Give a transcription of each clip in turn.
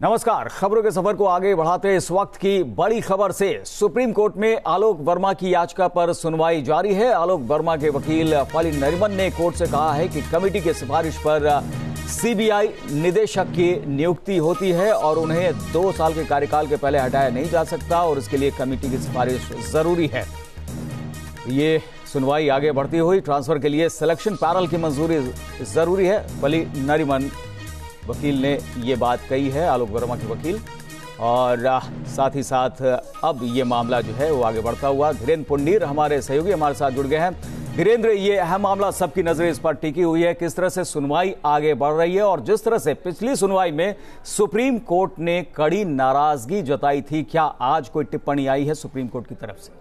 नमस्कार। खबरों के सफर को आगे बढ़ाते इस वक्त की बड़ी खबर से। सुप्रीम कोर्ट में आलोक वर्मा की याचिका पर सुनवाई जारी है। आलोक वर्मा के वकील फली नरीमन ने कोर्ट से कहा है कि कमेटी की सिफारिश पर सीबीआई निदेशक की नियुक्ति होती है और उन्हें 2 साल के कार्यकाल के पहले हटाया नहीं जा सकता और इसके लिए कमेटी की सिफारिश जरूरी है। ये सुनवाई आगे बढ़ती हुई ट्रांसफर के लिए सिलेक्शन पैनल की मंजूरी जरूरी है। फली नरीमन वकील ने ये बात कही है, आलोक वर्मा के वकील, और साथ ही साथ अब ये मामला जो है वो आगे बढ़ता हुआ। धीरेन्द्र पुंडीर हमारे सहयोगी हमारे साथ जुड़ गए हैं। धीरेन्द्र, ये अहम मामला, सबकी नजरें इस पर टिकी हुई है, किस तरह से सुनवाई आगे बढ़ रही है और जिस तरह से पिछली सुनवाई में सुप्रीम कोर्ट ने कड़ी नाराजगी जताई थी, क्या आज कोई टिप्पणी आई है सुप्रीम कोर्ट की तरफ से?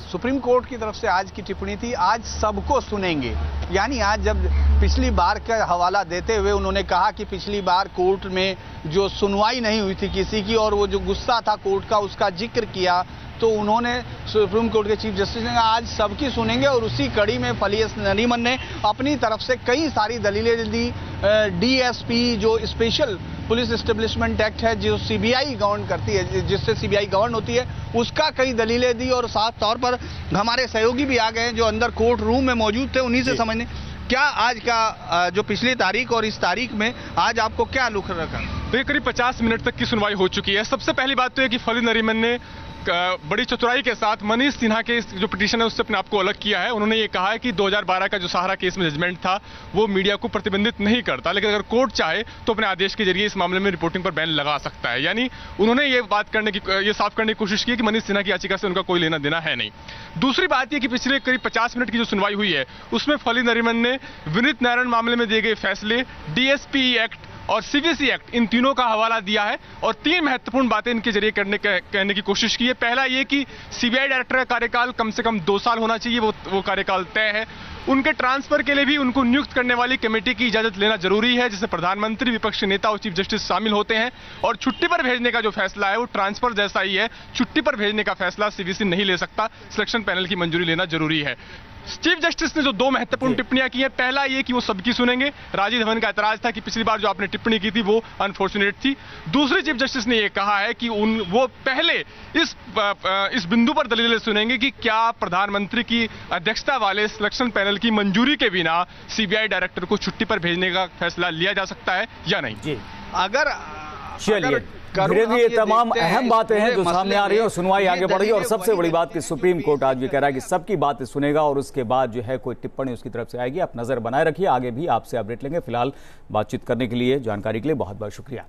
सुप्रीम कोर्ट की तरफ से आज की टिप्पणी थी, आज सबको सुनेंगे। यानी आज जब पिछली बार का हवाला देते हुए उन्होंने कहा कि पिछली बार कोर्ट में जो सुनवाई नहीं हुई थी किसी की और वो जो गुस्सा था कोर्ट का उसका जिक्र किया, तो उन्होंने सुप्रीम कोर्ट के चीफ जस्टिस ने आज सबकी सुनेंगे और उसी कड़ी में फली नरीमन ने अपनी तरफ से कई सारी दलीलें दी। डीएसपी जो स्पेशल पुलिस एस्टेब्लिशमेंट एक्ट है जो सीबीआई गवर्न करती है, जिससे सीबीआई गवर्न होती है, उसका कई दलीलें दी और साफ तौर पर हमारे सहयोगी भी आ गए हैं जो अंदर कोर्ट रूम में मौजूद थे, उन्हीं से समझने क्या आज का जो पिछली तारीख और इस तारीख में आज आपको क्या लुक रखा। तो ये करीब 50 मिनट तक की सुनवाई हो चुकी है। सबसे पहली बात तो है कि फली नरीमन ने बड़ी चतुराई के साथ मनीष सिन्हा के जो पिटीशन है उससे अपने आप को अलग किया है। उन्होंने ये कहा है कि 2012 का जो सहारा केस में जजमेंट था वो मीडिया को प्रतिबंधित नहीं करता, लेकिन अगर कोर्ट चाहे तो अपने आदेश के जरिए इस मामले में रिपोर्टिंग पर बैन लगा सकता है। यानी उन्होंने ये साफ करने की कोशिश की कि मनीष सिन्हा की याचिका से उनका कोई लेना देना है नहीं। दूसरी बात यह कि पिछले करीब 50 मिनट की जो सुनवाई हुई है उसमें फली नरीमन ने विनीत नारायण मामले में दिए गए फैसले, डीएसपी एक्ट और सीवीसी एक्ट, इन तीनों का हवाला दिया है और 3 महत्वपूर्ण बातें इनके जरिए कहने की कोशिश की है। पहला ये कि सीबीआई डायरेक्टर का कार्यकाल कम से कम 2 साल होना चाहिए, वो कार्यकाल तय है। उनके ट्रांसफर के लिए भी उनको नियुक्त करने वाली कमेटी की इजाजत लेना जरूरी है, जिसमें प्रधानमंत्री, विपक्ष के नेता और चीफ जस्टिस शामिल होते हैं। और छुट्टी पर भेजने का जो फैसला है वो ट्रांसफर जैसा ही है, छुट्टी पर भेजने का फैसला सीवीसी नहीं ले सकता, सिलेक्शन पैनल की मंजूरी लेना जरूरी है। चीफ जस्टिस ने जो 2 महत्वपूर्ण टिप्पणियां की हैं, पहला ये कि वो सबकी सुनेंगे। राजीव धवन का ऐतराज था कि पिछली बार जो आपने टिप्पणी की थी वो अनफॉर्चुनेट थी। दूसरी चीफ जस्टिस ने ये कहा है कि वो पहले इस बिंदु पर दलीलें सुनेंगे कि क्या प्रधानमंत्री की अध्यक्षता वाले सिलेक्शन पैनल की मंजूरी के बिना सीबीआई डायरेक्टर को छुट्टी पर भेजने का फैसला लिया जा सकता है या नहीं। जी, चलिए धीरे ये तमाम अहम बातें हैं जो सामने आ रही है और सुनवाई आगे बढ़ रही है। और सबसे बड़ी बात कि सुप्रीम कोर्ट आज भी कह रहा है कि सबकी बातें सुनेगा और उसके बाद जो है कोई टिप्पणी उसकी तरफ से आएगी। आप नजर बनाए रखिए, आगे भी आपसे अपडेट लेंगे। फिलहाल बातचीत करने के लिए, जानकारी के लिए बहुत बहुत शुक्रिया।